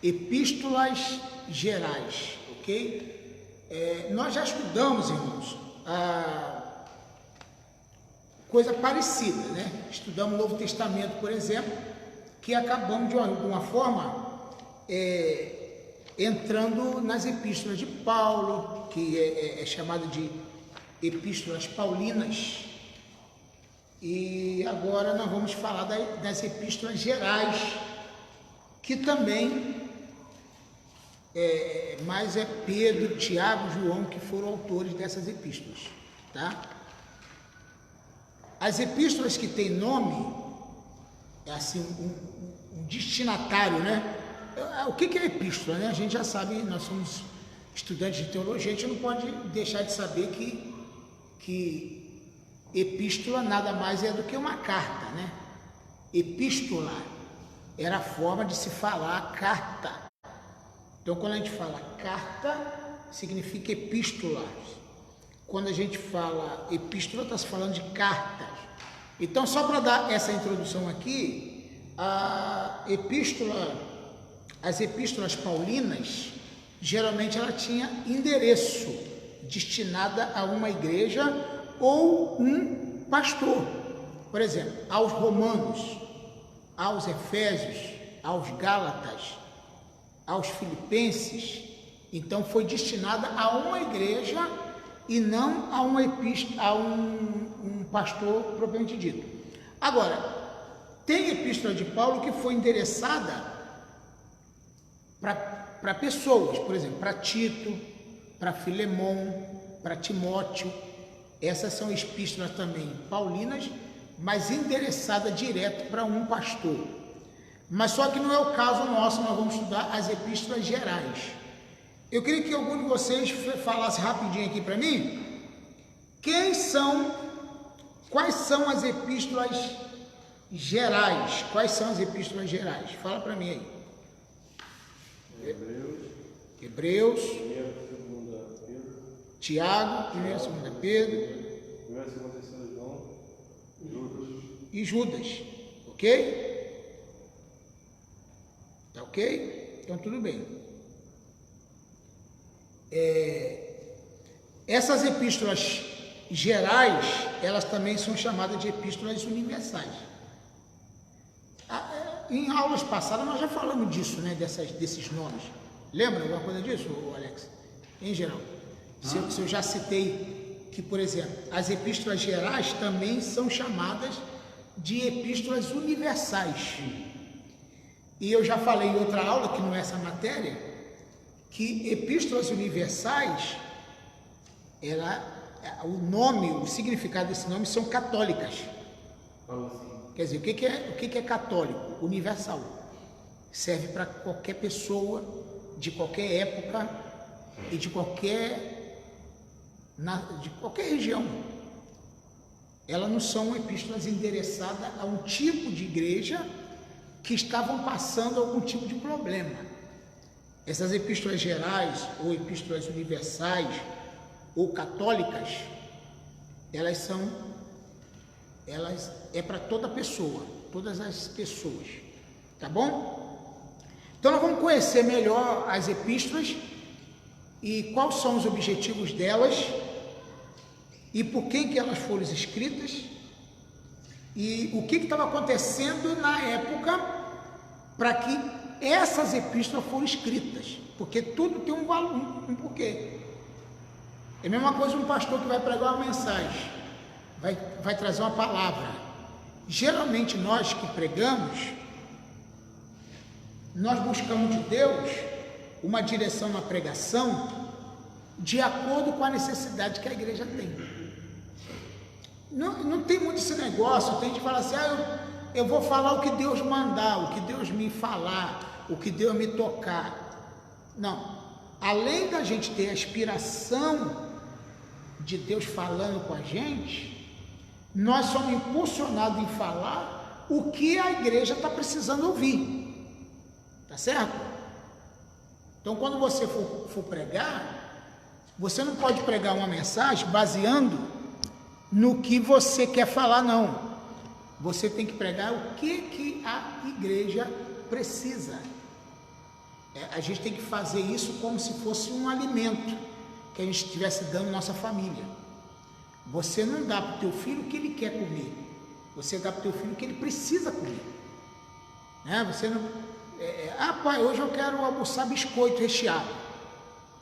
epístolas gerais, ok? Nós já estudamos, irmãos, coisa parecida, né? Estudamos o Novo Testamento, por exemplo, que acabamos de uma forma entrando nas epístolas de Paulo, que é chamada de epístolas paulinas, e agora nós vamos falar das epístolas gerais, que também mas é Pedro, Tiago, João que foram autores dessas epístolas, tá? As epístolas que têm nome, é assim, um destinatário, né? O que é epístola, né? A gente já sabe, nós somos estudantes de teologia, a gente não pode deixar de saber que epístola nada mais é do que uma carta, né? Epístola era a forma de se falar carta. Então, quando a gente fala carta, significa epístola. Quando a gente fala epístola, está se falando de cartas. Então, só para dar essa introdução aqui, as epístolas paulinas, geralmente ela tinha endereço, destinada a uma igreja ou um pastor. Por exemplo, aos romanos, aos efésios, aos gálatas, aos filipenses. Então foi destinada a uma igreja e não a um pastor propriamente dito. Agora, tem epístola de Paulo que foi endereçada para pessoas, por exemplo, para Tito, para Filemão, para Timóteo. Essas são epístolas também paulinas, mas endereçada direto para um pastor. Mas só que não é o caso nosso, nós vamos estudar as epístolas gerais. Eu queria que algum de vocês falasse rapidinho aqui para mim, quais são as epístolas gerais? Quais são as epístolas gerais? Fala para mim aí. Hebreus, Tiago, 1 e 2 Pedro, 1 e 2 João, e Judas, ok? Tá ok? Então tudo bem. Essas epístolas gerais, elas também são chamadas de epístolas universais. Em aulas passadas nós já falamos disso, né? Desses nomes. Lembra alguma coisa disso, Alex? Em geral. Se eu já citei que, por exemplo, as epístolas gerais também são chamadas de epístolas universais. E eu já falei em outra aula, que não é essa matéria, que epístolas universais, o significado desse nome são católicas. Quer dizer, o que é católico? Universal. Serve para qualquer pessoa, de qualquer época e de qualquer região. Elas não são epístolas endereçadas a um tipo de igreja que estavam passando algum tipo de problema. Essas epístolas gerais, ou epístolas universais, ou católicas, elas é para toda pessoa, todas as pessoas, tá bom? Então nós vamos conhecer melhor as epístolas e quais são os objetivos delas e por que elas foram escritas e o que estava acontecendo na época para que essas epístolas foram escritas, porque tudo tem um valor, um porquê. É a mesma coisa um pastor que vai pregar uma mensagem, vai trazer uma palavra. Geralmente nós que pregamos, nós buscamos de Deus uma direção na pregação de acordo com a necessidade que a igreja tem. Não tem muito esse negócio, tem de falar assim, eu vou falar o que Deus mandar, o que Deus me falar, o que Deus me tocar. Não, além da gente ter a inspiração de Deus falando com a gente, nós somos impulsionados em falar o que a igreja está precisando ouvir, tá certo? Então quando você for pregar, você não pode pregar uma mensagem baseando no que você quer falar, não. Você tem que pregar o que a igreja precisa. A gente tem que fazer isso como se fosse um alimento que a gente estivesse dando à nossa família. Você não dá para o teu filho o que ele quer comer, você dá para o teu filho o que ele precisa comer. Você não... pai, hoje eu quero almoçar biscoito recheado.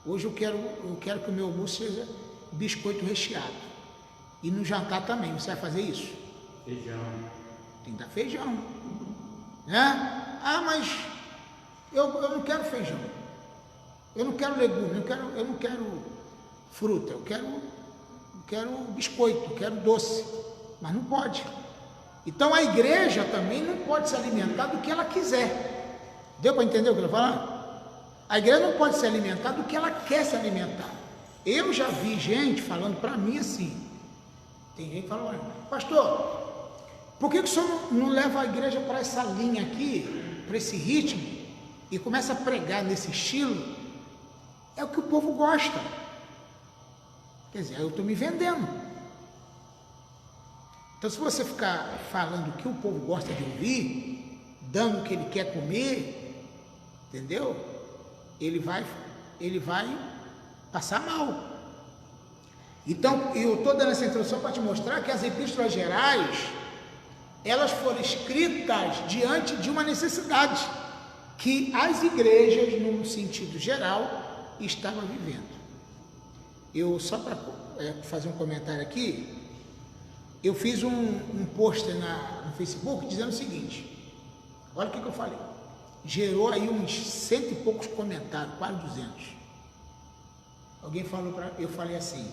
Hoje eu quero que o meu almoço seja biscoito recheado. E no jantar também, você vai fazer isso? Feijão. Tem que dar feijão. Mas eu não quero feijão. Eu não quero legume, eu não quero fruta, eu quero biscoito, eu quero doce. Mas não pode. Então a igreja também não pode se alimentar do que ela quiser. Deu para entender o que eu estou falando? A igreja não pode se alimentar do que ela quer se alimentar. Eu já vi gente falando para mim assim. Tem gente que fala, olha, pastor, por que o senhor não leva a igreja para essa linha aqui, para esse ritmo, e começa a pregar nesse estilo? É o que o povo gosta. Quer dizer, eu estou me vendendo. Então, se você ficar falando o que o povo gosta de ouvir, dando o que ele quer comer, entendeu? Ele vai passar mal. Então, eu estou dando essa introdução para te mostrar que as epístolas gerais, elas foram escritas diante de uma necessidade que as igrejas, num sentido geral, estavam vivendo. Eu, só para fazer um comentário aqui, eu fiz um post no Facebook dizendo o seguinte, olha o que eu falei, gerou aí uns 100 e poucos comentários, quase 200. Alguém falou eu falei assim,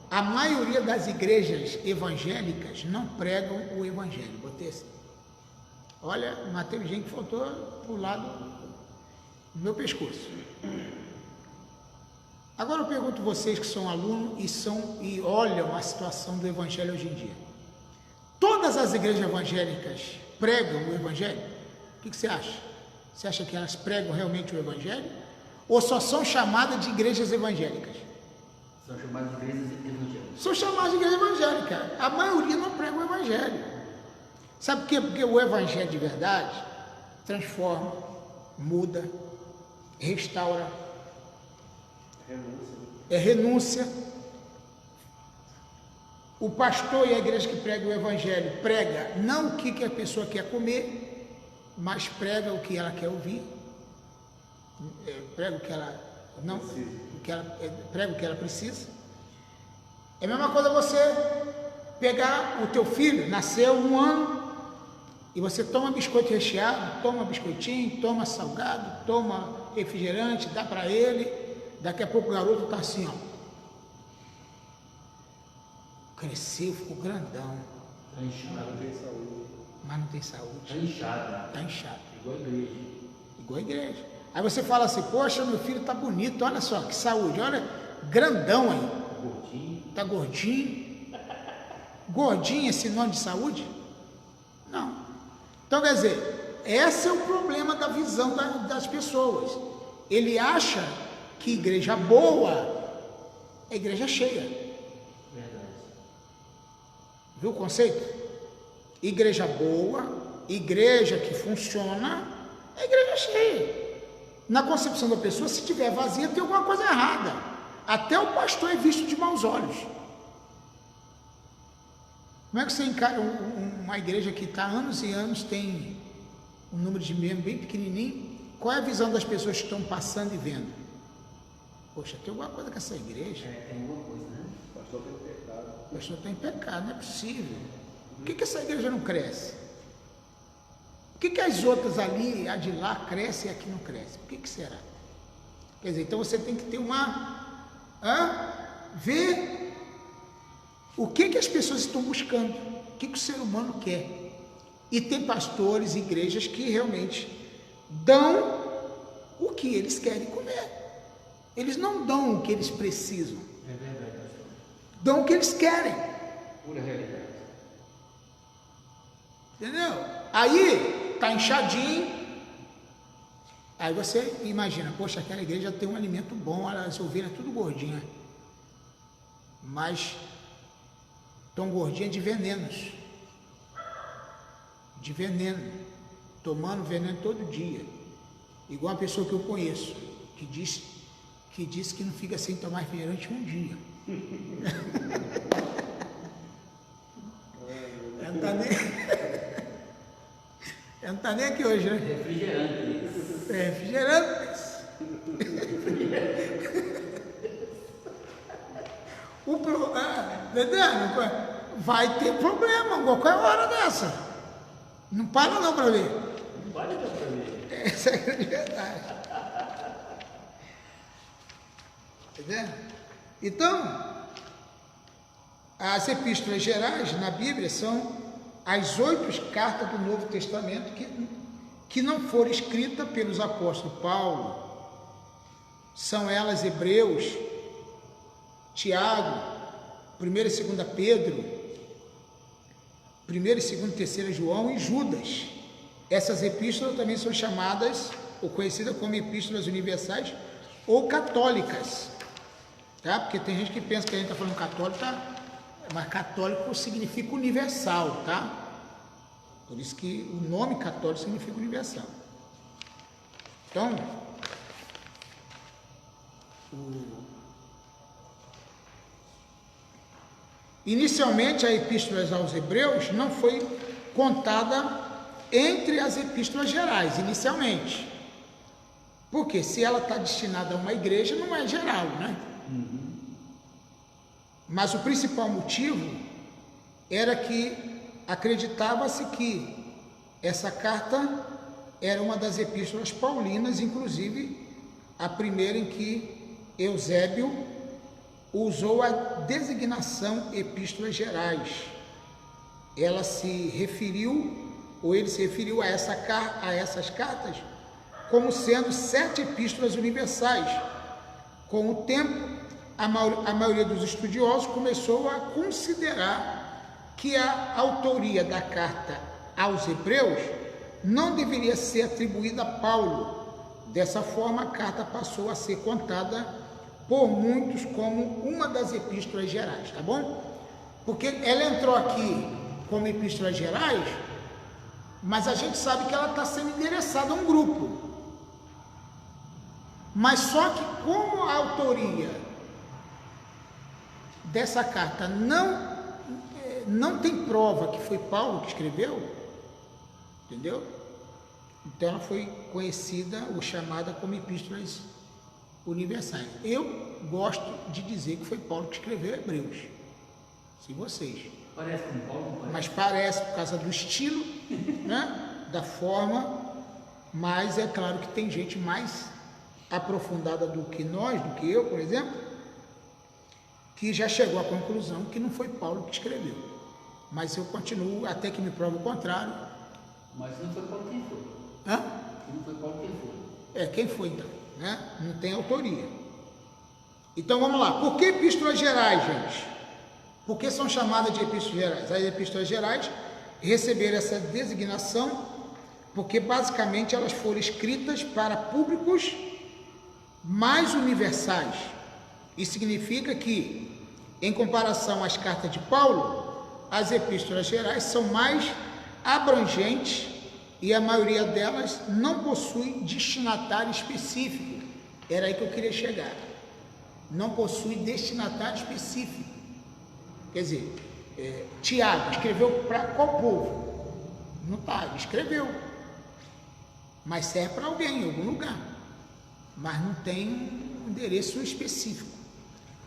a maioria das igrejas evangélicas não pregam o evangelho. Botei assim. Olha, mas teve gente que faltou pro lado do meu pescoço. Agora eu pergunto vocês que são alunos e olham a situação do evangelho hoje em dia. Todas as igrejas evangélicas pregam o evangelho? O que você acha? Você acha que elas pregam realmente o evangelho? Ou só são chamadas de igrejas evangélicas? São chamadas de igrejas evangélicas. São chamadas de igreja evangélica. A maioria não prega o evangelho. Sabe por quê? Porque o evangelho de verdade transforma, muda, restaura. É renúncia. O pastor e a igreja que prega o evangelho prega não o que a pessoa quer comer, mas prega o que ela quer ouvir. Prega o que ela não, prega o que ela precisa. É a mesma coisa você pegar o teu filho, nasceu 1 ano, e você toma biscoito recheado, toma biscoitinho, toma salgado, toma refrigerante, dá para ele, daqui a pouco o garoto está assim, ó. Cresceu, ficou grandão. Está inchado. Não tem saúde. Mas não tem saúde. Está inchado. Está inchado. Igual a igreja. Igual a igreja. Aí você fala assim, poxa, meu filho está bonito, olha só, que saúde, olha, grandão aí. Gordinho. Está gordinho. Gordinho é sinônimo de saúde? Não. Então, quer dizer, esse é o problema da visão das pessoas. Ele acha que igreja boa é igreja cheia. Verdade. Viu o conceito? Igreja boa, igreja que funciona, é igreja cheia. Na concepção da pessoa, se estiver vazia, tem alguma coisa errada. Até o pastor é visto de maus olhos. Como é que você encara uma igreja que está há anos e anos, tem um número de membros bem pequenininho? Qual é a visão das pessoas que estão passando e vendo? Poxa, tem alguma coisa com essa igreja? Tem alguma coisa, né? O pastor tem pecado. O pastor está em pecado, não é possível. Por que essa igreja não cresce? Por que as outras ali, a de lá, crescem e aqui não crescem? Por que será? Quer dizer, então você tem que ter ver o que as pessoas estão buscando, o que o ser humano quer. E tem pastores e igrejas que realmente dão o que eles querem comer. Eles não dão o que eles precisam. É verdade, pastor. Dão o que eles querem. Pura realidade. Entendeu? Aí, tá inchadinho. Aí você imagina, poxa, aquela igreja tem um alimento bom, as ovelhas tudo gordinha. Mas tão gordinha de venenos. De veneno. Tomando veneno todo dia. Igual uma pessoa que eu conheço, que disse que não fica sem tomar refrigerante um dia. Ela não tá nem aqui hoje, né? Refrigerante. Refrigerante. Vai ter problema qualquer hora dessa. Não para não para ver. Não pode dar pra ver. Essa é a grande verdade. Entendeu? Então, as epístolas gerais na Bíblia são as 8 cartas do Novo Testamento que não foram escritas pelos apóstolos Paulo. São elas Hebreus, Tiago, 1 e 2 Pedro, 1 e 2 e 3 João e Judas. Essas epístolas também são chamadas ou conhecidas como epístolas universais ou católicas, tá? Porque tem gente que pensa que a gente está falando católico, tá? Mas católico significa universal, tá? Por isso que o nome católico significa universal. Então, inicialmente a epístola aos Hebreus não foi contada entre as epístolas gerais, inicialmente. Porque se ela está destinada a uma igreja, não é geral, né? Mas o principal motivo era que acreditava-se que essa carta era uma das epístolas paulinas, inclusive a primeira em que Eusébio usou a designação epístolas gerais. Ela se referiu, ou ele se referiu a essas cartas como sendo 7 epístolas universais. Com o tempo, a maioria dos estudiosos começou a considerar que a autoria da carta aos Hebreus não deveria ser atribuída a Paulo. Dessa forma, a carta passou a ser contada por muitos como uma das epístolas gerais, tá bom? Porque ela entrou aqui como epístolas gerais, mas a gente sabe que ela está sendo endereçada a um grupo. Mas só que como a autoria dessa carta não tem prova que foi Paulo que escreveu, entendeu? Então ela foi conhecida ou chamada como epístolas universais. Eu gosto de dizer que foi Paulo que escreveu Hebreus. Se vocês. Parece com Paulo, não parece? Mas parece por causa do estilo, né? Da forma, mas é claro que tem gente mais aprofundada do que nós, do que eu, por exemplo, que já chegou à conclusão que não foi Paulo que escreveu. Mas eu continuo até que me prove o contrário. Mas não foi Paulo quem foi. Hã? Não foi Paulo quem foi. É, quem foi então? Né? Não tem autoria. Então vamos lá. Por que epístolas gerais, gente? Por que são chamadas de epístolas gerais? As epístolas gerais receberam essa designação porque basicamente elas foram escritas para públicos mais universais. Isso significa que, em comparação às cartas de Paulo, as epístolas gerais são mais abrangentes e a maioria delas não possui destinatário específico. Era aí que eu queria chegar. Não possui destinatário específico. Quer dizer, Tiago escreveu para qual povo? Não está, ele escreveu. Mas serve para alguém em algum lugar. Mas não tem um endereço específico.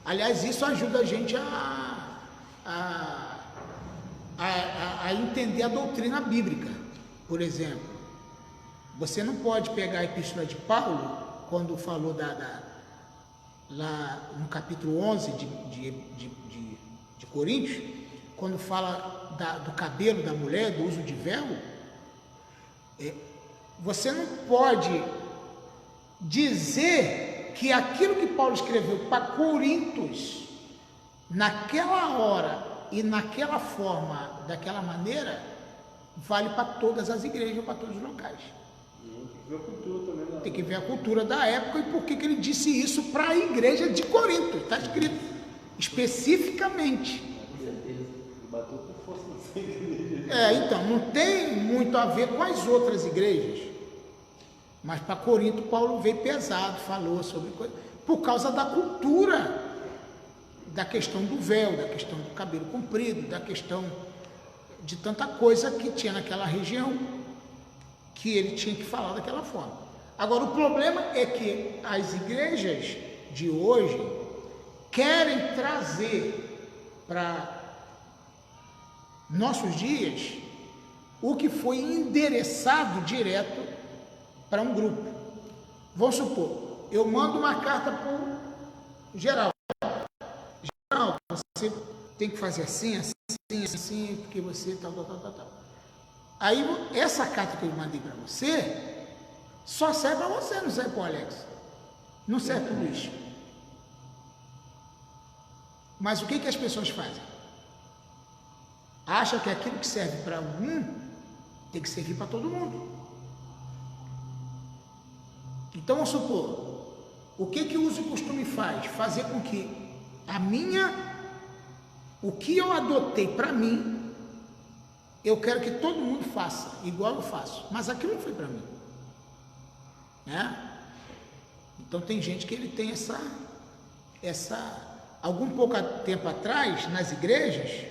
Aliás, isso ajuda a gente a entender a doutrina bíblica. Por exemplo, você não pode pegar a epístola de Paulo, quando falou lá no capítulo 11 de Coríntios, quando fala do cabelo da mulher, do uso de véu, você não pode dizer que aquilo que Paulo escreveu para Coríntios, naquela hora e naquela forma, daquela maneira, vale para todas as igrejas, para todos os locais. Tem que ver a cultura da época e por que ele disse isso para a igreja de Corinto. Está escrito especificamente. Então, não tem muito a ver com as outras igrejas. Mas para Corinto, Paulo veio pesado, falou sobre coisa, por causa da cultura, da questão do véu, da questão do cabelo comprido, da questão de tanta coisa que tinha naquela região, que ele tinha que falar daquela forma. Agora, o problema é que as igrejas de hoje querem trazer para nossos dias o que foi endereçado direto para um grupo. Vamos supor, eu mando uma carta para o Geraldo. Geraldo, você tem que fazer assim, assim, assim, porque você tal. Aí, essa carta que eu mandei para você, só serve para você, não serve para o Alex. Não serve para o Luiz. Mas o que as pessoas fazem? Acham que aquilo que serve para um tem que servir para todo mundo. Então, vamos supor, o que o uso e costume faz? Fazer com que o que eu adotei para mim, eu quero que todo mundo faça, igual eu faço, mas aquilo não foi para mim, né? Então tem gente que ele tem algum pouco tempo atrás, nas igrejas,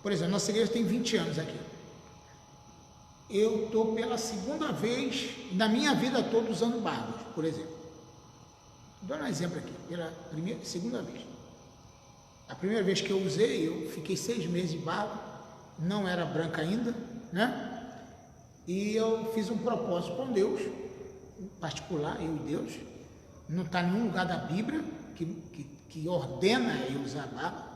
por exemplo, nossa igreja tem 20 anos aqui, eu estou pela segunda vez na minha vida toda usando barbas, por exemplo. Vou dar um exemplo aqui, segunda vez. A primeira vez que eu usei, eu fiquei 6 meses de barba, não era branca ainda, né? E eu fiz um propósito com Deus, particular, eu e Deus. Não está em nenhum lugar da Bíblia que ordena eu usar barba.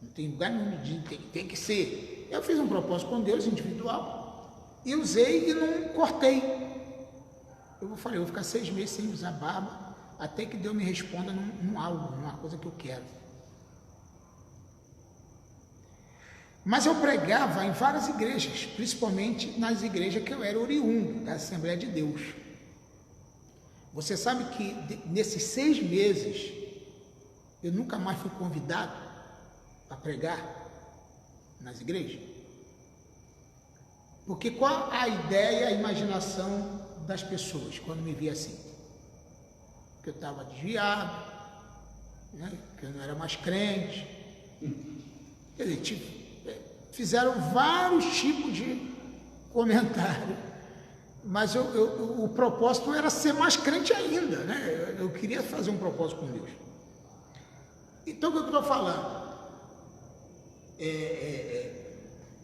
Não tem lugar nenhum de tem que ser. Eu fiz um propósito com Deus, individual, e usei e não cortei. Eu falei, eu vou ficar 6 meses sem usar barba, até que Deus me responda num algo, numa coisa que eu quero. Mas eu pregava em várias igrejas, principalmente nas igrejas que eu era oriundo, da Assembleia de Deus. Você sabe que nesses 6 meses, eu nunca mais fui convidado para pregar nas igrejas? Porque qual a ideia, a imaginação das pessoas quando me via assim? Que eu estava desviado, né? Que eu não era mais crente. Quer dizer, fizeram vários tipos de comentário, mas o propósito era ser mais crente ainda, né? Eu queria fazer um propósito com Deus. Então, o que eu estou falando?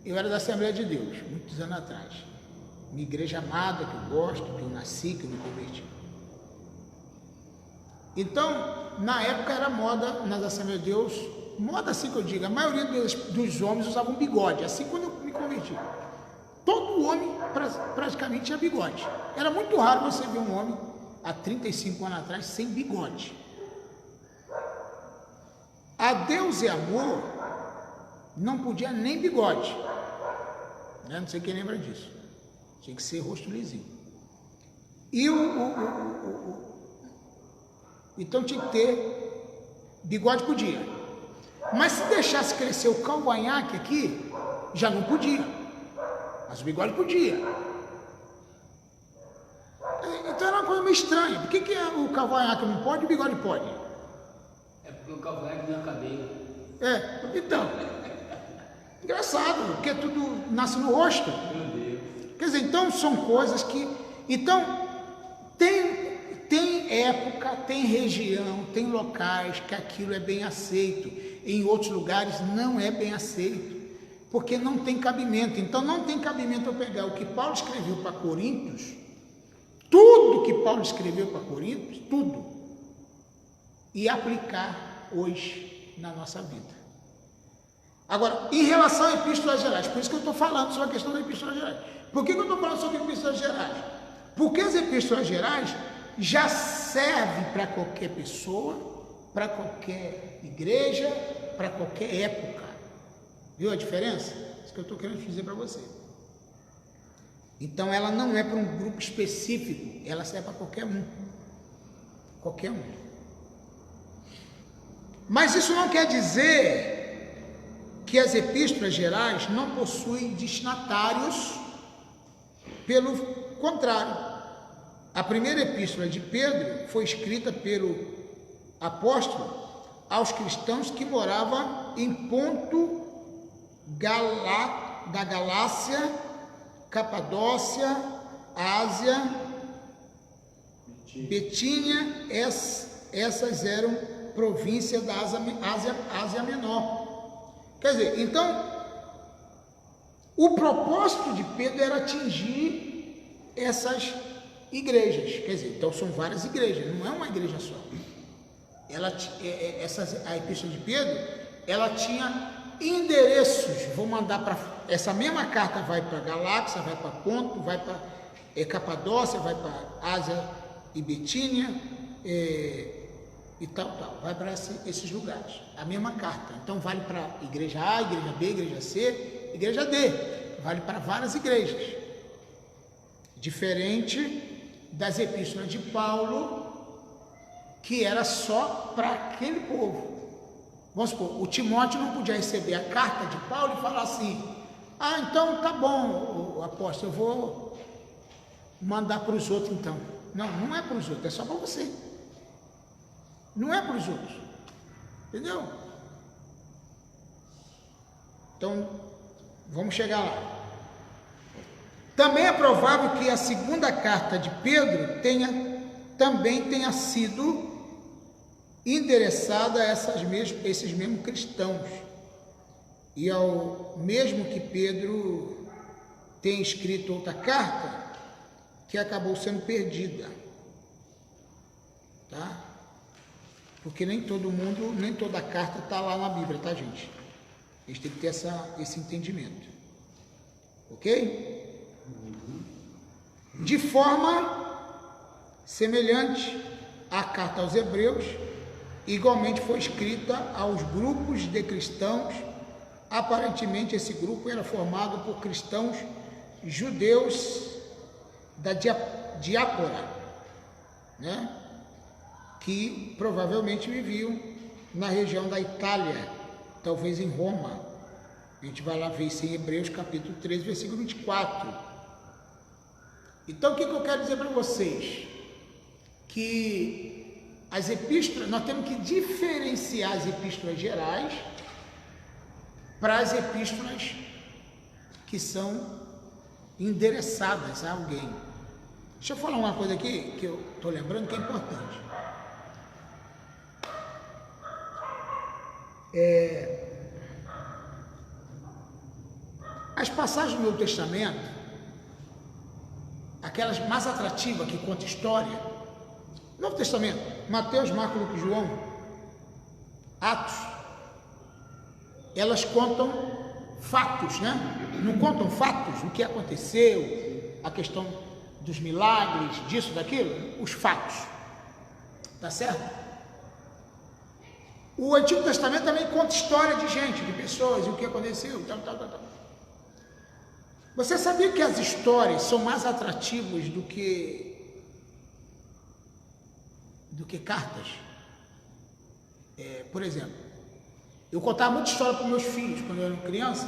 Eu era da Assembleia de Deus, muitos anos atrás. Minha igreja amada, que eu gosto, que eu nasci, que eu me converti. Então, na época era moda nas Assembleias de Deus, moda assim que eu digo, a maioria dos homens usavam bigode, assim quando eu me converti. Todo homem praticamente tinha bigode. Era muito raro você ver um homem, há 35 anos atrás, sem bigode. A Deus e amor não podia nem bigode, né? Não sei quem lembra disso, tinha que ser rosto lisinho. E então tinha que ter bigode, podia, mas se deixasse crescer o calvanhaque aqui, já não podia, mas o bigode podia. Então era uma coisa meio estranha. Por que o cavanhaque não pode e o bigode pode? É porque o cavanhaque não é cabelo. Então, engraçado, porque tudo nasce no rosto. Meu Deus. Quer dizer, então são coisas que... Então, tem época, tem região, tem locais que aquilo é bem aceito. Em outros lugares não é bem aceito, porque não tem cabimento. Então não tem cabimento eu pegar o que Paulo escreveu para Coríntios, tudo que Paulo escreveu para Coríntios, tudo, e aplicar hoje na nossa vida. Agora, em relação a epístolas gerais, por isso que eu estou falando sobre a questão das epístolas gerais. Por que eu estou falando sobre epístolas gerais? Porque as epístolas gerais já servem para qualquer pessoa, para qualquer igreja, para qualquer época. Viu a diferença? Isso que eu estou querendo dizer para você. Então ela não é para um grupo específico, ela serve para qualquer um. Qualquer um. Mas isso não quer dizer que as epístolas gerais não possuem destinatários contrário. A primeira epístola de Pedro foi escrita pelo apóstolo aos cristãos que moravam em Ponto, da Galácia, Capadócia, Ásia, Betínia, essas eram províncias da Ásia Menor. Quer dizer, então, o propósito de Pedro era atingir essas igrejas. Quer dizer, então são várias igrejas, não é uma igreja só. A epístola de Pedro, ela tinha endereços. Vou mandar para essa mesma carta, vai para Galáxia, vai para Ponto, vai para Capadócia, vai para Ásia e Betínia, e tal, vai para esses lugares, a mesma carta. Então vale para igreja A, igreja B, igreja C, igreja D, vale para várias igrejas, diferente das epístolas de Paulo, que era só para aquele povo. Vamos supor, o Timóteo não podia receber a carta de Paulo e falar assim: ah, então tá bom, o apóstolo, eu vou mandar para os outros então. Não, não é para os outros, é só para você. Não é para os outros. Entendeu? Então, vamos chegar lá. Também é provável que a segunda carta de Pedro também tenha sido endereçada a esses mesmos cristãos. E ao mesmo que Pedro tenha escrito outra carta, que acabou sendo perdida, tá? Porque nem todo mundo, nem toda carta está lá na Bíblia, tá, gente? A gente tem que ter esse entendimento, ok? De forma semelhante, a carta aos Hebreus igualmente foi escrita aos grupos de cristãos. Aparentemente esse grupo era formado por cristãos judeus da diáspora, né? Que provavelmente viviam na região da Itália, talvez em Roma. A gente vai lá ver isso em Hebreus capítulo 13, versículo 24. Então o que eu quero dizer para vocês? Que as epístolas, nós temos que diferenciar as epístolas gerais para as epístolas que são endereçadas a alguém. Deixa eu falar uma coisa aqui que eu estou lembrando que é importante. As passagens do Novo Testamento, aquelas mais atrativas que contam história, Novo Testamento, Mateus, Marcos, Lucas, João, Atos, elas contam fatos, né? Não contam fatos, o que aconteceu, a questão dos milagres, disso, daquilo, os fatos, tá certo? O Antigo Testamento também conta história de gente, de pessoas, o que aconteceu, tal. Você sabia que as histórias são mais atrativas do que cartas? Por exemplo, eu contava muita história para meus filhos quando eu era criança.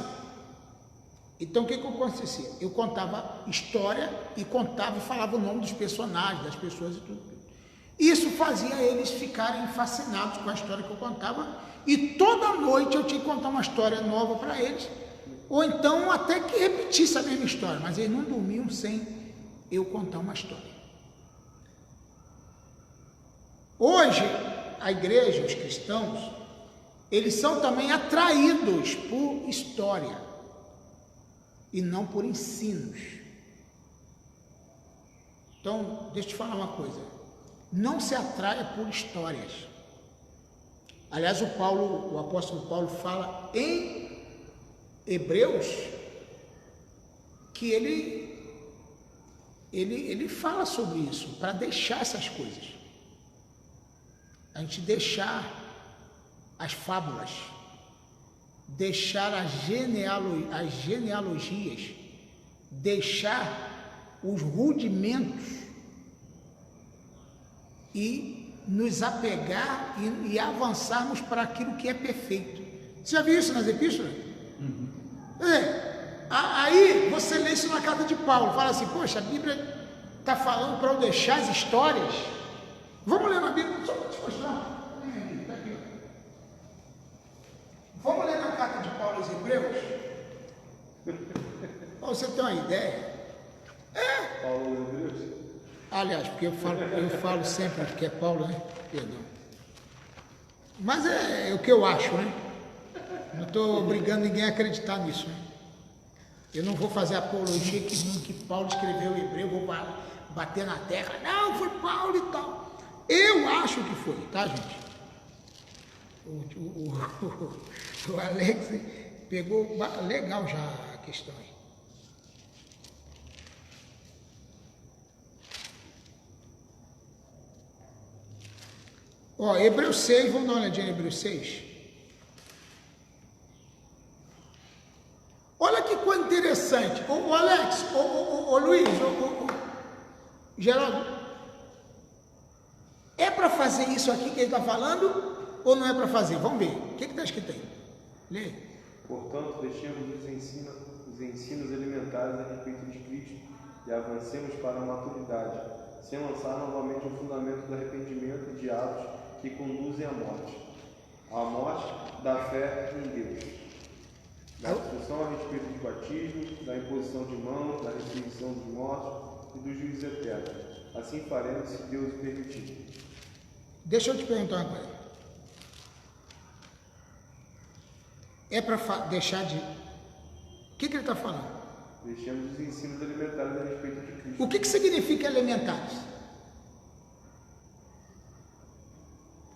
Então o que acontecia? Eu contava história e falava o nome dos personagens, das pessoas e tudo. Isso fazia eles ficarem fascinados com a história que eu contava, e toda noite eu tinha que contar uma história nova para eles, ou então até que repetisse a mesma história, mas eles não dormiam sem eu contar uma história. Hoje, a igreja, os cristãos, eles são também atraídos por história e não por ensinos. Então, deixa eu te falar uma coisa. Não se atraia por histórias. Aliás, o apóstolo Paulo fala em Hebreus que ele fala sobre isso, para deixar essas coisas. A gente deixar as fábulas, deixar as genealogias, deixar os rudimentos e nos apegar e avançarmos para aquilo que é perfeito. Você já viu isso nas epístolas? Aí você lê isso na carta de Paulo, fala assim: poxa, a Bíblia está falando para eu deixar as histórias. Vamos ler na Bíblia, só para te mostrar. Está aqui. Vamos ler na carta de Paulo aos Hebreus? Para você ter uma ideia. Paulo aos Hebreus? Aliás, porque eu falo sempre que é Paulo, né? Perdão. Mas é o que eu acho, né? Não estou obrigando ninguém a acreditar nisso, né? Eu não vou fazer apologia que Paulo escreveu em hebreu, vou bater na terra. Não, foi Paulo e tal. Eu acho que foi, tá, gente? O Alex pegou legal já a questão aí. Ó, Hebreus 6, vamos dar uma olhadinha em Hebreus 6. Olha que coisa interessante. O Alex, o Luiz, o Geraldo, é para fazer isso aqui que ele está falando ou não é para fazer? Vamos ver. O que está escrito aí? Lê. Portanto, deixemos os ensinos elementares a respeito de Cristo e avancemos para a maturidade, sem lançar novamente o fundamento do arrependimento de atos que conduzem à morte da fé em Deus, da instrução a respeito do batismo, da imposição de mãos, da ressurreição dos mortos e do juízo eterno. Assim faremos, se Deus o permitir. Deixa eu te perguntar uma coisa. É para deixar de... O que ele está falando? Deixemos os ensinos elementares a respeito de Cristo. O que significa elementares?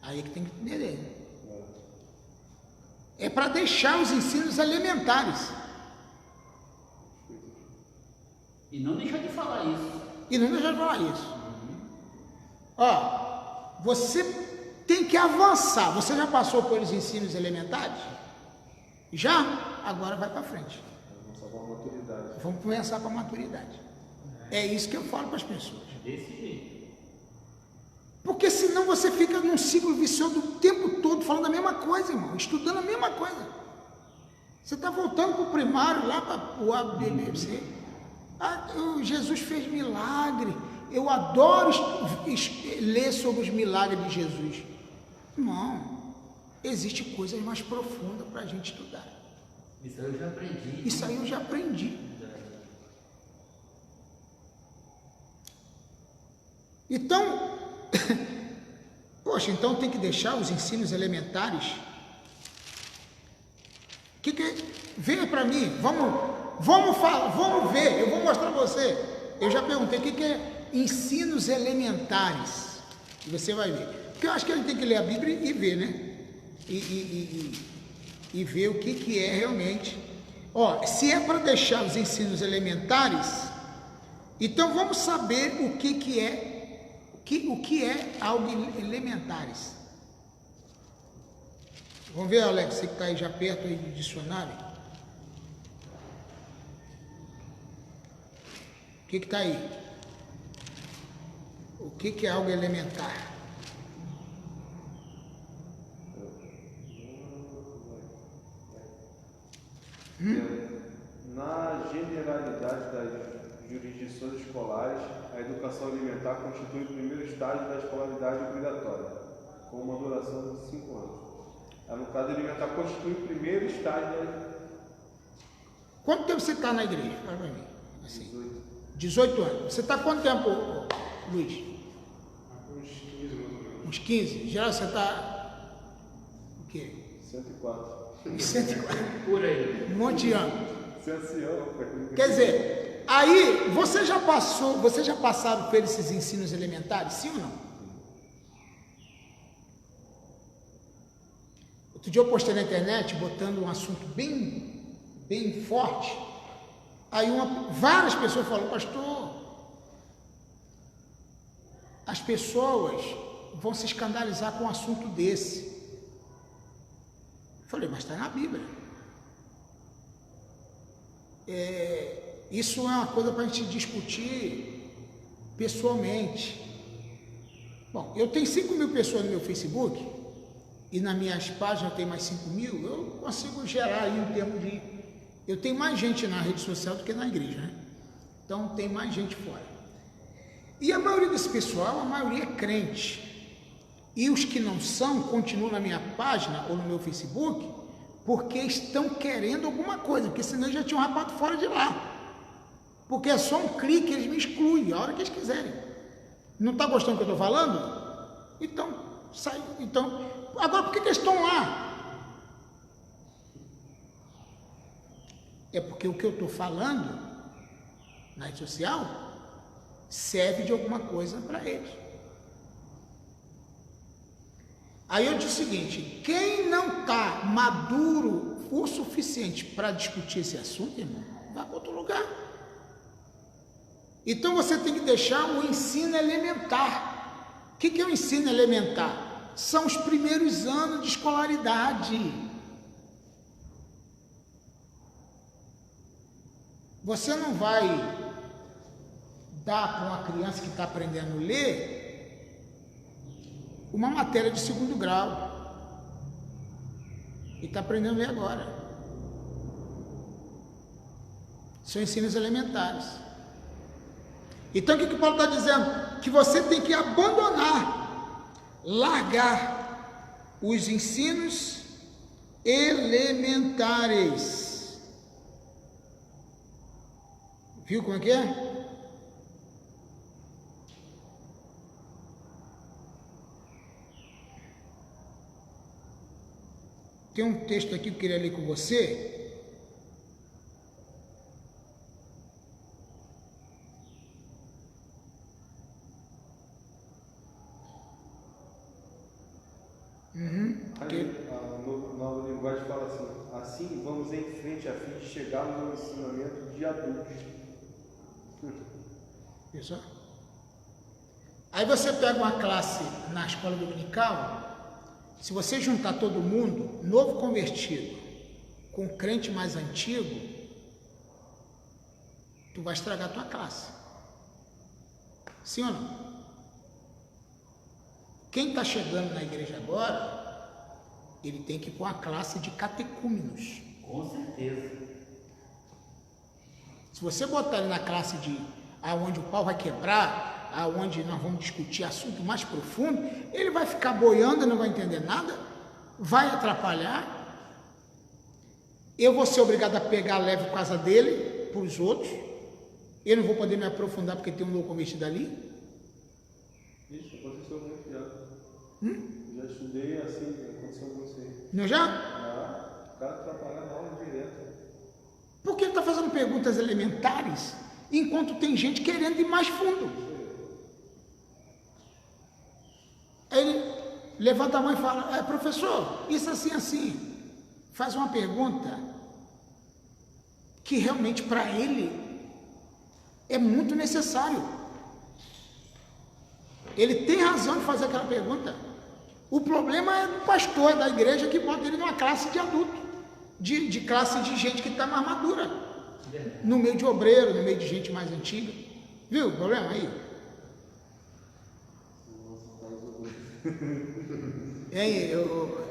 Aí que tem que entender. É para deixar os ensinos elementares. E não deixar de falar isso. E não deixar de falar isso. Ó, você tem que avançar. Você já passou pelos ensinos elementares? Já? Agora vai para frente. Vamos começar para a maturidade. É isso que eu falo para as pessoas. Desse jeito. Porque senão você fica num ciclo vicioso o tempo todo falando a mesma coisa, irmão, estudando a mesma coisa. Você está voltando para o primário, lá para o ABC. Jesus fez milagre. Eu adoro ler sobre os milagres de Jesus. Irmão, existe coisas mais profundas para a gente estudar. Isso aí eu já aprendi. Isso aí eu já aprendi. Então, poxa, então tem que deixar os ensinos elementares. Veja para mim, vamos ver, eu vou mostrar para você. Eu já perguntei o que é ensinos elementares. E você vai ver. Porque eu acho que ele tem que ler a Bíblia e ver, né? E ver o que é realmente. Ó, se é para deixar os ensinos elementares, então vamos saber o que é algo elementares. Vamos ver, Alex, você que está aí já perto aí do dicionário. O que está aí? O que é algo elementar? Na generalidade das jurisdições escolares, a educação alimentar constitui o primeiro estágio da escolaridade obrigatória, com uma duração de 5 anos. A educação alimentar constitui o primeiro estágio da... Quanto tempo você está na igreja? Fala para mim. Assim. 18. 18 anos. Você está quanto tempo, Luiz? Uns 15, mais ou menos. Uns 15? Já você está... O quê? 104. 104. Por aí. Um monte de anos. Ancião. Quer dizer, aí você já passaram por esses ensinos elementares, sim ou não? Outro dia eu postei na internet botando um assunto bem forte. Aí várias pessoas falaram, pastor, as pessoas vão se escandalizar com um assunto desse. Eu falei, mas está na Bíblia. Isso é uma coisa para a gente discutir pessoalmente. Bom, eu tenho 5.000 pessoas no meu Facebook e nas minhas páginas tem mais 5.000, eu consigo gerar aí um termo de... Eu tenho mais gente na rede social do que na igreja, né? Então tem mais gente fora. E a maioria desse pessoal, a maioria é crente. E os que não são, continuam na minha página ou no meu Facebook, porque estão querendo alguma coisa, porque senão eles já tinham rapado fora de lá. Porque é só um clique, eles me excluem, a hora que eles quiserem. Não está gostando do que eu estou falando? Então, sai. Então, agora por que eles estão lá? É porque o que eu estou falando na rede social serve de alguma coisa para eles. Aí eu disse o seguinte: quem não está maduro o suficiente para discutir esse assunto, irmão, vai para outro lugar. Então você tem que deixar o ensino elementar. O que é o ensino elementar? São os primeiros anos de escolaridade. Você não vai dar para uma criança que está aprendendo a ler uma matéria de 2º grau e está aprendendo a ler agora. São ensinos elementares. Então o que Paulo está dizendo? Que você tem que abandonar, largar os ensinos elementares. Viu como é que é? Tem um texto aqui que eu queria ler com você. Aí, a nova linguagem fala assim vamos em frente a fim de chegarmos ao ensinamento de adultos. Pessoal? Aí você pega uma classe na escola dominical, se você juntar todo mundo, novo convertido, com crente mais antigo, tu vai estragar a tua classe. Sim ou não? Quem está chegando na igreja agora, ele tem que ir com a classe de catecúmenos. Com certeza. Se você botar ele na classe de aonde o pau vai quebrar, aonde nós vamos discutir assunto mais profundo, ele vai ficar boiando, não vai entender nada, vai atrapalhar. Eu vou ser obrigado a pegar leve por causa dele, para os outros. Eu não vou poder me aprofundar porque tem um novo convertido ali. Isso aconteceu muito já. Já estudei assim, aconteceu com você. Não já? O cara atrapalha na aula direto. Por que ele está fazendo perguntas elementares, enquanto tem gente querendo ir mais fundo? Aí ele levanta a mão e fala: professor, isso assim, assim. Faz uma pergunta que realmente para ele é muito necessário. Ele tem razão de fazer aquela pergunta. O problema é do pastor da igreja que bota ele numa classe de adulto, de classe de gente que está mais madura, no meio de obreiro, no meio de gente mais antiga. Viu o problema aí?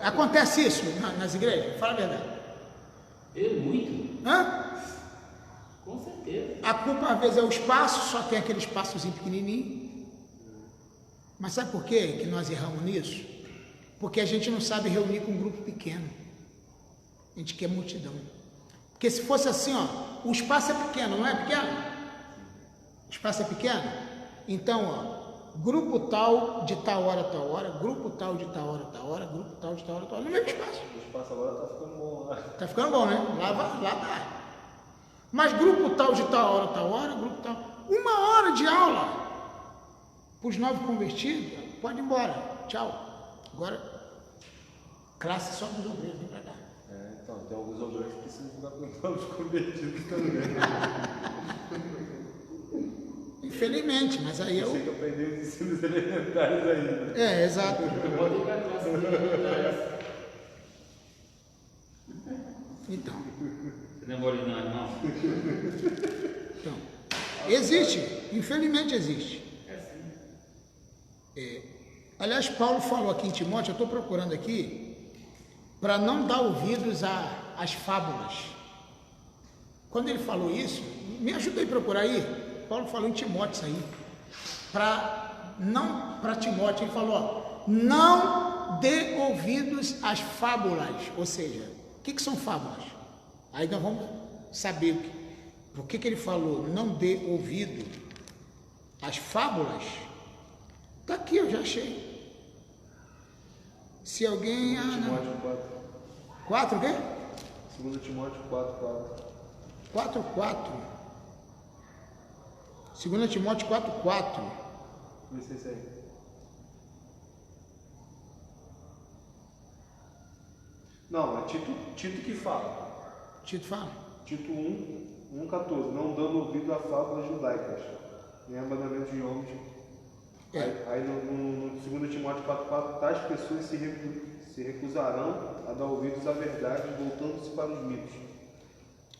Acontece isso nas igrejas? Fala a verdade. Muito. Hã? Com certeza. A culpa às vezes é o espaço, só tem aquele espaçozinho pequenininho. Mas sabe por quê que nós erramos nisso? Porque a gente não sabe reunir com um grupo pequeno. A gente quer multidão. Porque se fosse assim, ó, o espaço é pequeno, não é pequeno? O espaço é pequeno? Então, ó, grupo tal de tal hora, grupo tal de tal hora, grupo tal de tal hora, no mesmo espaço. O espaço agora tá ficando bom lá. Tá ficando bom, né? Lá tá. Mas grupo tal de tal hora, grupo tal. 1 hora de aula. Para os novos convertidos, pode ir embora. Tchau. Agora, classe só dos obreiros, vem pra cá. Então, tem alguns obreiros que precisam ficar com os novos convertidos também. Infelizmente, mas aí eu... Tem que aprender os ensinos elementares ainda. Exato. Eu vou ter que ir pra classe de Então, Você não é bolinão, não? então, existe, infelizmente existe. Aliás, Paulo falou aqui em Timóteo, eu estou procurando aqui, para não dar ouvidos às fábulas. Quando ele falou isso, me ajuda aí a procurar aí. Paulo falou em Timóteo isso aí. para Timóteo, ele falou, ó, não dê ouvidos às fábulas, ou seja, o que são fábulas? Aí nós vamos saber por que ele falou, não dê ouvido às fábulas. Está aqui, eu já achei. Se alguém... Timóteo 4. 4 o quê? 2 Timóteo 4. 4:4. 2 Timóteo 4:4. Vê se é isso aí. Não, é Tito que fala. Tito fala. Tito 1:14. Não dando ouvido a fábulas judaicas, nem a mandamentos de homens. Aí no 2 Timóteo 4:4, tais pessoas se recusarão a dar ouvidos à verdade, voltando-se para os mitos.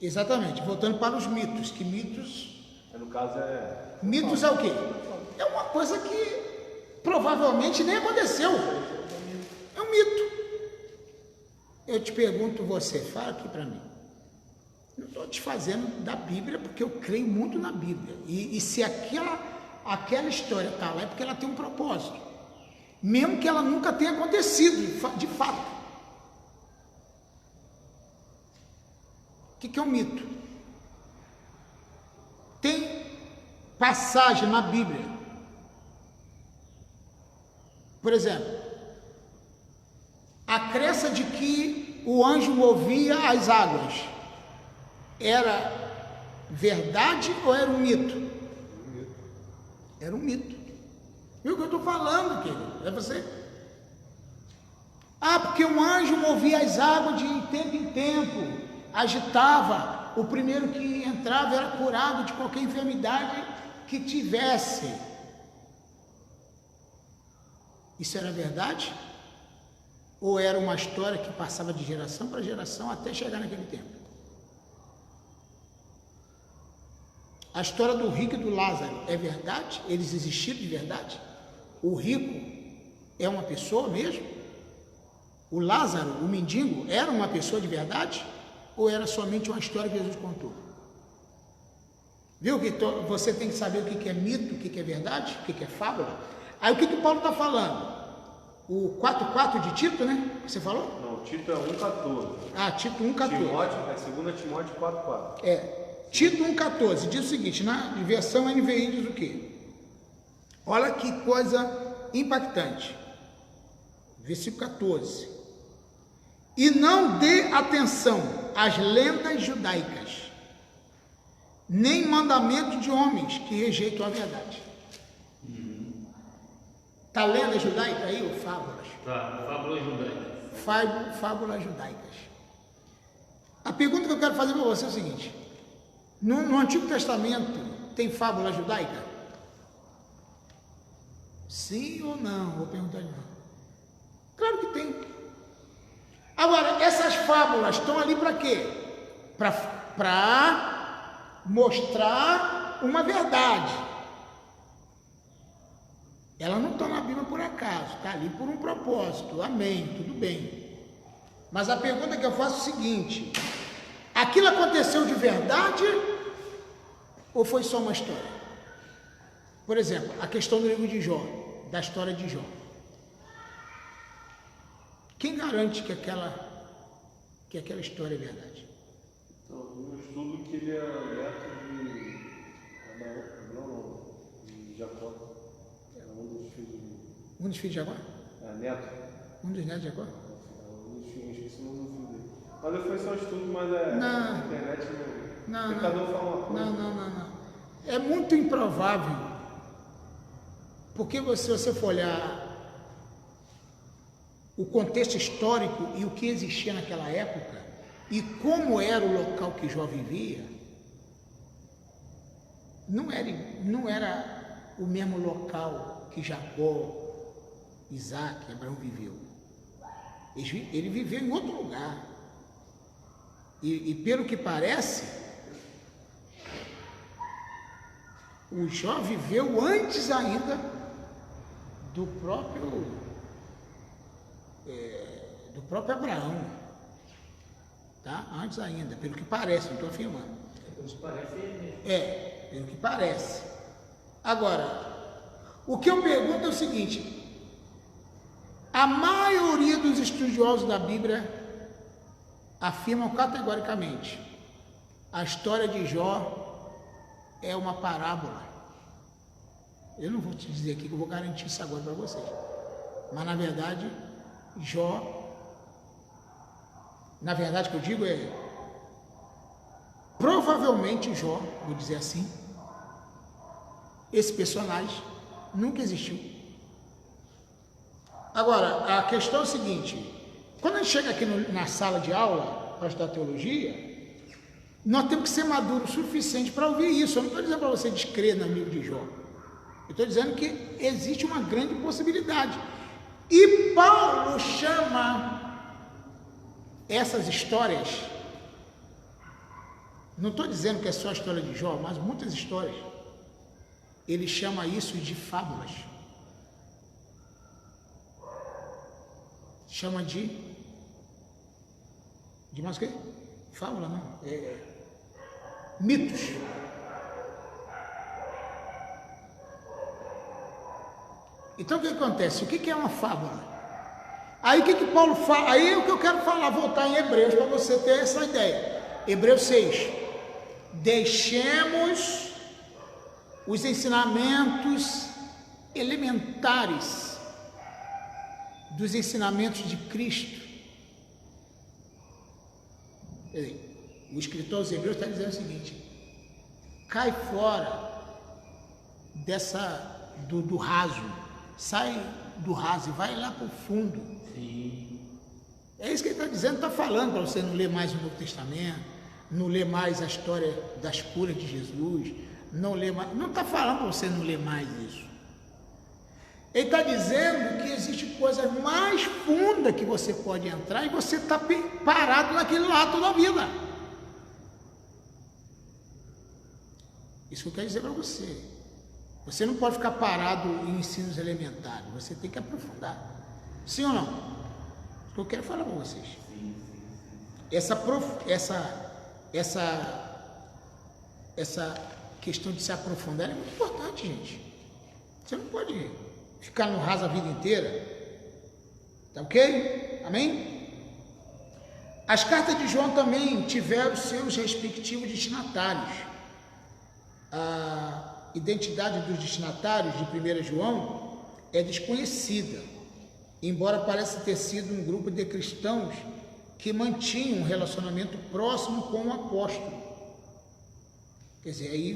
Exatamente, voltando para os mitos. Que mitos? No caso Mitos é o quê? É uma coisa que provavelmente nem aconteceu. É um mito. Eu te pergunto, você, fala aqui para mim. Não estou desfazendo da Bíblia, porque eu creio muito na Bíblia. E se aquela história está lá, é porque ela tem um propósito. Mesmo que ela nunca tenha acontecido, de fato. O que é um mito? Tem passagem na Bíblia. Por exemplo, a crença de que o anjo movia as águas era verdade ou era um mito? Era um mito. Viu o que eu estou falando, querido? É você. Ah, porque um anjo movia as águas de tempo em tempo, agitava. O primeiro que entrava era curado de qualquer enfermidade que tivesse. Isso era verdade? Ou era uma história que passava de geração para geração até chegar naquele tempo? A história do rico e do Lázaro é verdade? Eles existiram de verdade? O rico é uma pessoa mesmo? O Lázaro, o mendigo, era uma pessoa de verdade? Ou era somente uma história que Jesus contou? Viu que você tem que saber o que é mito, o que é verdade, o que é fábula? Aí o que Paulo está falando? O 4:4 de Tito, né? Você falou? Não, Tito é 1:14. Ah, Tito 1:14. Timóteo é 2 Timóteo 4:4. Tito 1:14 diz o seguinte, na versão NVI diz o quê? Olha que coisa impactante. Versículo 14. E não dê atenção às lendas judaicas, nem mandamento de homens que rejeitam a verdade. Tá lenda judaica aí, ou fábulas? Tá, fábulas judaicas. Fábulas judaicas. A pergunta que eu quero fazer para você é o seguinte: no Antigo Testamento tem fábula judaica? Sim ou não? Vou perguntar de novo. Claro que tem. Agora, essas fábulas estão ali para quê? Para mostrar uma verdade. Elas não estão na Bíblia por acaso, está ali por um propósito. Amém, tudo bem. Mas a pergunta que eu faço é o seguinte: aquilo aconteceu de verdade ou foi só uma história? Por exemplo, a questão do livro de Jó, da história de Jó. Quem garante que aquela história é verdade? Então, eu estudo que ele é neto de Jacó. Um dos filhos de Jacó? Neto. Um dos netos de Jacó? Um dos filhos, esqueci o nome do filho dele. Mas foi só estudo, mas na internet não. Cada um fala uma coisa. Não. É muito improvável. Porque se você for olhar o contexto histórico e o que existia naquela época, e como era o local que Jó vivia, não era o mesmo local que Jacó, Isaac, Abraão viveu. Ele viveu em outro lugar. E pelo que parece, o Jó viveu antes ainda do próprio Abraão, tá? Antes ainda, pelo que parece, não estou afirmando. Pelo que parece ele mesmo. Pelo que parece. Agora, O que eu pergunto é o seguinte: a maioria dos estudiosos da Bíblia afirmam categoricamente: a história de Jó é uma parábola. Eu não vou te dizer aqui que eu vou garantir isso agora para vocês, mas na verdade, na verdade que eu digo é, provavelmente Jó, vou dizer assim, esse personagem nunca existiu. Agora, a questão é o seguinte: quando a gente chega aqui na sala de aula para estudar teologia, nós temos que ser maduros o suficiente para ouvir isso. Eu não estou dizendo para você descrer no livro de Jó. Eu estou dizendo que existe uma grande possibilidade. E Paulo chama essas histórias, não estou dizendo que é só a história de Jó, mas muitas histórias, ele chama isso de fábulas. Chama de mais o quê? Fábula não, mitos. Então o que acontece? O que é uma fábula? Aí o que Paulo fala? Aí é o que eu quero falar, voltar em Hebreus para você ter essa ideia. Hebreus 6. Deixemos os ensinamentos elementares dos ensinamentos de Cristo. O escritor aos Hebreus está dizendo o seguinte: cai fora do raso, sai do raso e vai lá para o fundo. Sim. É isso que ele está dizendo, está falando para você não ler mais o Novo Testamento, não ler mais a história das curas de Jesus, não está falando para você não ler mais isso. Ele está dizendo que existe coisa mais funda que você pode entrar e você está parado naquele lá toda a vida. Isso que eu quero dizer para você. Você não pode ficar parado em ensinos elementares, você tem que aprofundar. Sim ou não? Isso que eu quero falar para vocês. Essa questão de se aprofundar é muito importante, gente. Você não pode ficar no raso a vida inteira. Tá ok? Amém? As cartas de João também tiveram seus respectivos destinatários. A identidade dos destinatários de 1 João é desconhecida, embora pareça ter sido um grupo de cristãos que mantinham um relacionamento próximo com o apóstolo. Quer dizer, aí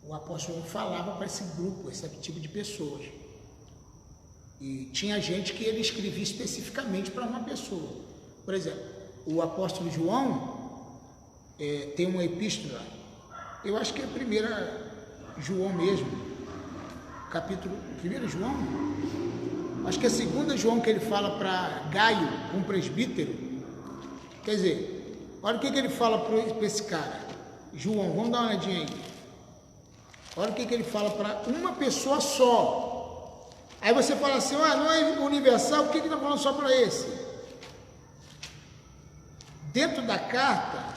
o apóstolo falava para esse grupo, esse tipo de pessoas. E tinha gente que ele escrevia especificamente para uma pessoa. Por exemplo, o apóstolo João tem uma epístola, eu acho que é 1 João mesmo, capítulo 1 João, acho que é 2 João que ele fala para Gaio, um presbítero. Quer dizer, olha o que ele fala para esse cara, João, vamos dar uma olhadinha aí. Olha o que ele fala para uma pessoa só. Aí você fala assim, não é universal, por que ele está falando só para esse? Dentro da carta,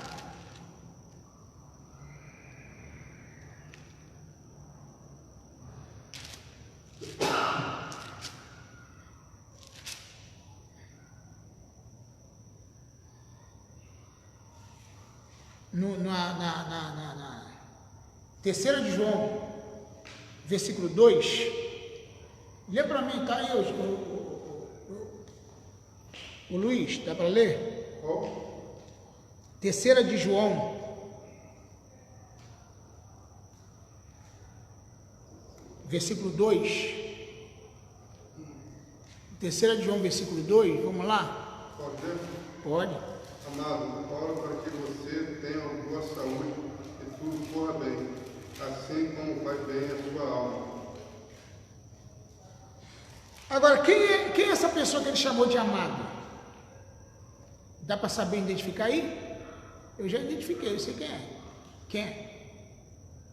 na 3 de João, versículo 2, lê para mim, tá aí o Luiz, dá para ler? Qual? 3 de João, versículo 2, 3 de João, versículo 2, vamos lá? Pode ler? Pode. Amado, oro para que você tenha boa saúde e tudo corra bem, assim como faz bem a sua alma. Agora, quem é essa pessoa que ele chamou de amado? Dá para saber identificar aí? Eu já identifiquei, eu sei quem é. Quem é?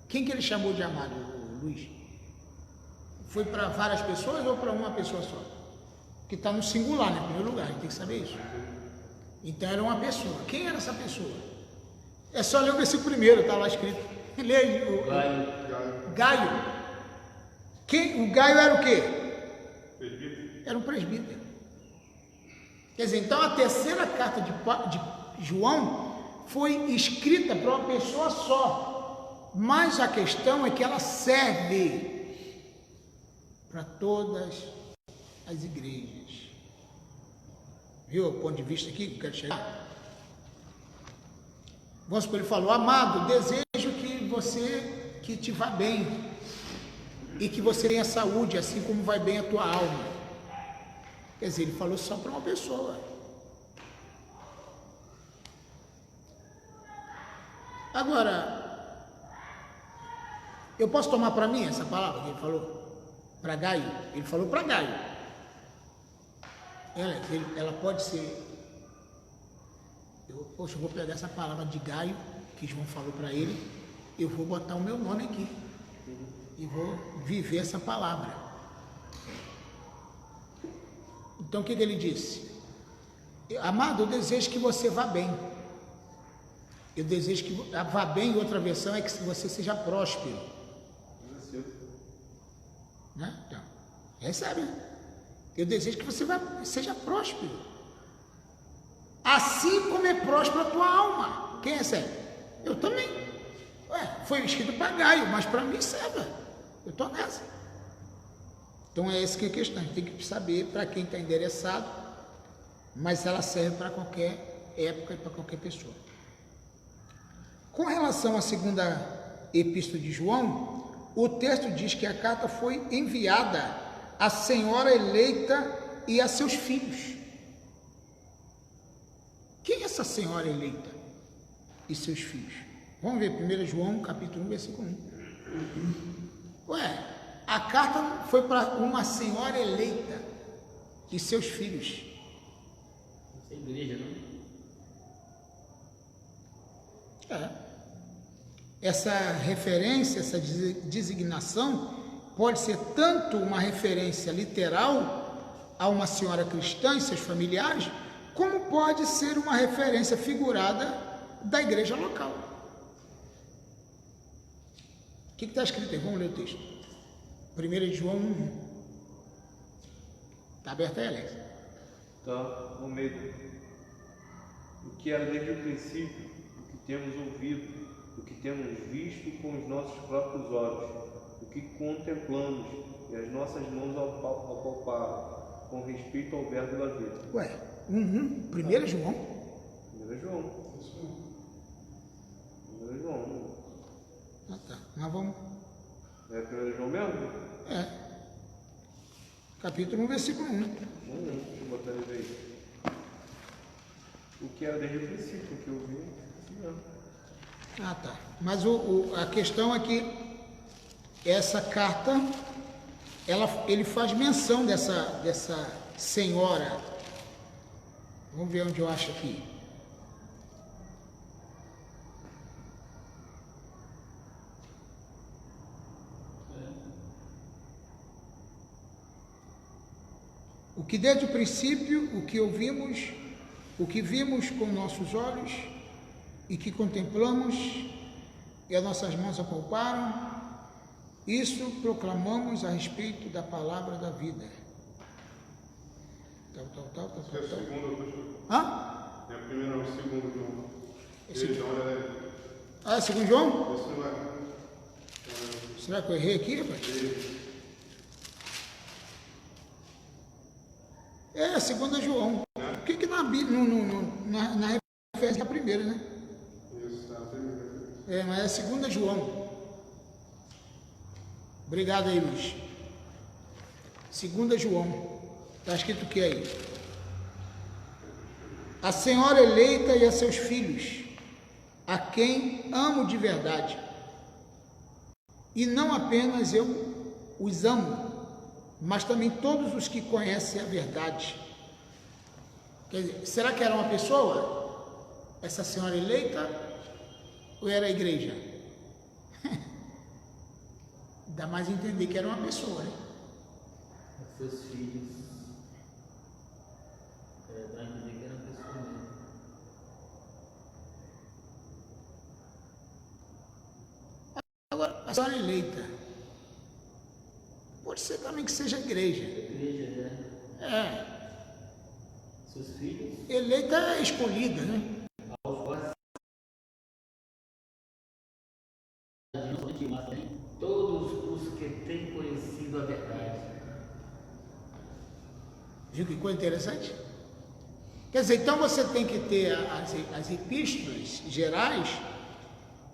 Quem que ele chamou de amado, Luiz? Foi para várias pessoas ou para uma pessoa só? Que está no singular, né? Em primeiro lugar, a gente tem que saber isso. Então era uma pessoa. Quem era essa pessoa? É só ler o versículo primeiro, está lá escrito. Lê aí, Gaio. O Gaio era o quê? Presbítero. Era um presbítero. Quer dizer, então a terceira carta de João foi escrita para uma pessoa só. Mas a questão é que ela serve para todas as igrejas. Viu o ponto de vista aqui que eu quero chegar? Vamos supor, ele falou: amado, desejo que te vá bem e que você tenha saúde, assim como vai bem a tua alma. Quer dizer, ele falou só para uma pessoa. Agora, eu posso tomar para mim essa palavra que ele falou? Para Gaio? Ele falou para Gaio. Ela pode ser... eu vou pegar essa palavra de Gaio, que João falou para ele, eu vou botar o meu nome aqui. E vou viver essa palavra. Então o que ele disse? Amado, eu desejo que você vá bem. Eu desejo que vá bem, outra versão é que você seja próspero. Né? Então, recebe. Eu desejo que você seja próspero. Assim como é próspero a tua alma. Quem recebe? Eu também. Foi escrito para Gaio, mas para mim serve. Eu estou nessa. Então é essa que é a questão. A gente tem que saber para quem está endereçado, mas ela serve para qualquer época e para qualquer pessoa. Com relação à segunda epístola de João, o texto diz que a carta foi enviada à senhora eleita e a seus filhos. Quem é essa senhora eleita e seus filhos? Vamos ver 1 João capítulo 1, versículo 1. A carta foi para uma senhora eleita e seus filhos. Essa é a igreja, não? Essa referência, essa designação pode ser tanto uma referência literal a uma senhora cristã e seus familiares, como pode ser uma referência figurada da igreja local. O que está escrito aí? Vamos ler o texto. 1 João 1. Está aberto aí, Alex? Está no meio. O que era desde o princípio, o que temos ouvido, o que temos visto com os nossos próprios olhos, o que contemplamos e as nossas mãos apalparam, com respeito ao verbo da vida. 1 João. 1 João. 1 João. Tá. Nós vamos... É 1 João mesmo? Capítulo 1, versículo 1. Deixa eu botar ele aí. O que era desde o princípio, o que eu vi, assim mesmo. Tá. Mas a questão é que essa carta, ele faz menção dessa senhora. Vamos ver onde eu acho aqui. O que desde o princípio, o que ouvimos, o que vimos com nossos olhos e que contemplamos e as nossas mãos apalparam, isso proclamamos a respeito da palavra da vida. Tal. É a segunda, pastor? Hã? É a primeira ou a segunda, João? É 2 João? Esse não é. Será que eu errei aqui, rapaz? É 2 João. Por que na referência é a primeira, né? Isso, é a primeira. Mas é 2 João. Obrigado aí, Luiz. 2 João. Está escrito o que aí? A senhora eleita e a seus filhos, a quem amo de verdade. E não apenas eu os amo, mas também todos os que conhecem a verdade. Quer dizer, será que era uma pessoa? Essa senhora eleita? Ou era a igreja? Dá mais a entender que era uma pessoa, né? Seus filhos. Dá a entender que era uma pessoa mesmo. Agora, a senhora eleita. Pode ser também que seja igreja. Igreja, né? É. Seus filhos, Eleita é escolhida, né? aos quais não somente mas também todos os que têm conhecido a verdade. Viu que coisa interessante? Quer dizer, então você tem que ter as epístolas gerais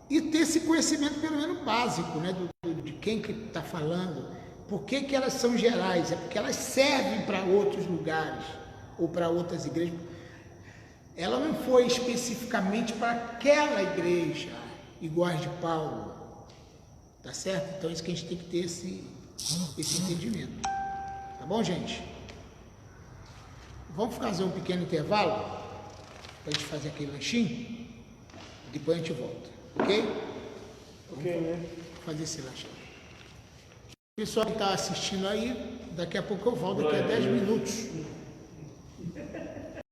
e ter esse conhecimento pelo menos básico, né? De quem que está falando. Por que que elas são gerais? É porque elas servem para outros lugares ou para outras igrejas. Ela não foi especificamente para aquela igreja, igual a de Paulo. Tá certo? Então é isso que a gente tem que ter esse entendimento. Tá bom, gente? Vamos fazer um pequeno intervalo para a gente fazer aquele lanchinho. Depois a gente volta. Ok? Ok, né? Fazer esse lanchinho. Pessoal que está assistindo aí, daqui a pouco eu volto, daqui a 10 minutos.